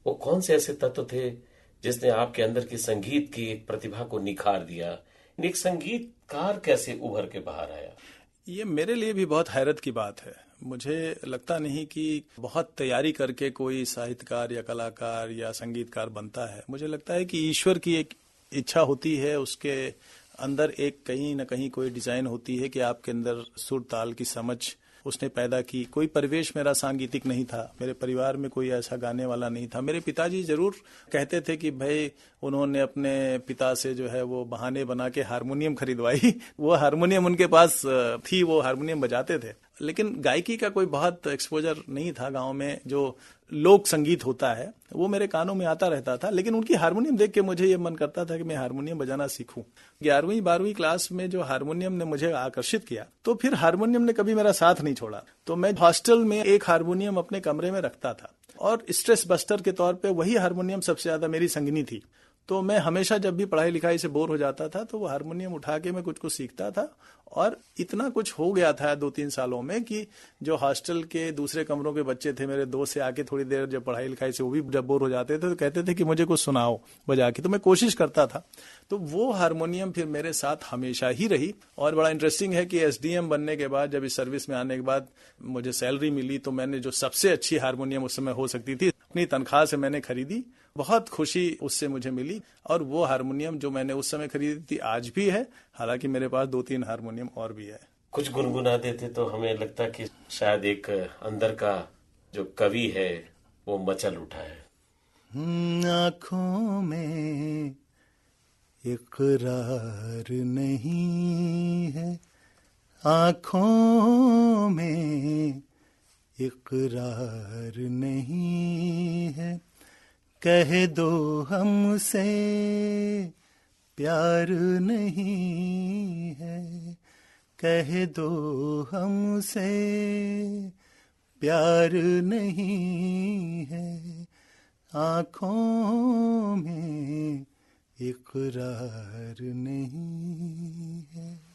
वो कौन से ऐसे तत्व थे जिसने आपके अंदर की संगीत की एक प्रतिभा को निखार दिया? एक संगीतकार कैसे उभर के बाहर आया? ये मेरे लिए भी बहुत हैरत की बात है। मुझे लगता नहीं कि बहुत तैयारी करके कोई साहित्यकार या कलाकार या संगीतकार बनता है। मुझे लगता है कि ईश्वर की एक इच्छा होती है, उसके अंदर एक कहीं ना कहीं कोई डिजाइन होती है कि आपके अंदर सुर ताल की समझ उसने पैदा की। कोई परिवेश मेरा सांगीतिक नहीं था, मेरे परिवार में कोई ऐसा गाने वाला नहीं था। मेरे पिताजी जरूर कहते थे कि भाई उन्होंने अपने पिता से जो है वो बहाने बना के हारमोनियम खरीदवाई वो हारमोनियम उनके पास थी, वो हारमोनियम बजाते थे। लेकिन गायकी का कोई बहुत एक्सपोजर नहीं था गांव में। जो लोक संगीत होता है वो मेरे कानों में आता रहता था, लेकिन उनकी हारमोनियम देख के मुझे ये मन करता था कि मैं हारमोनियम बजाना सीखूं। 11वीं 12वीं क्लास में जो हारमोनियम ने मुझे आकर्षित किया, तो फिर हारमोनियम ने कभी मेरा साथ नहीं छोड़ा। तो मैं हॉस्टल में एक हारमोनियम अपने कमरे में रखता था और स्ट्रेस बस्टर के तौर पे वही हारमोनियम सबसे ज्यादा मेरी संगिनी थी। तो मैं हमेशा जब भी पढ़ाई लिखाई से बोर हो जाता था तो वो हारमोनियम उठा के मैं कुछ कुछ सीखता था। और इतना कुछ हो गया था 2-3 सालों में कि जो हॉस्टल के दूसरे कमरों के बच्चे थे, मेरे दोस्त से आके थोड़ी देर जब पढ़ाई लिखाई से वो भी जब बोर हो जाते थे तो कहते थे कि मुझे कुछ सुनाओ बजा के। तो मैं कोशिश करता था। तो वो हारमोनियम फिर मेरे साथ हमेशा ही रही। और बड़ा इंटरेस्टिंग है कि एसडीएम बनने के बाद, जब इस सर्विस में आने के बाद मुझे सैलरी मिली, तो मैंने जो सबसे अच्छी हारमोनियम उस समय हो सकती थी अपनी तनख्वाह से मैंने खरीदी। बहुत खुशी उससे मुझे मिली। और वो हारमोनियम जो मैंने उस समय खरीदी थी आज भी है। हालांकि मेरे पास 2-3 हारमोनियम और भी है। कुछ गुनगुना देते तो हमें लगता कि शायद एक अंदर का जो कवि है वो मचल उठा है। आँखों में इकरार नहीं है, आँखों में इकरार नहीं है, कह दो हमसे प्यार नहीं है, कह दो हमसे प्यार नहीं है, आँखों में इकरार नहीं है।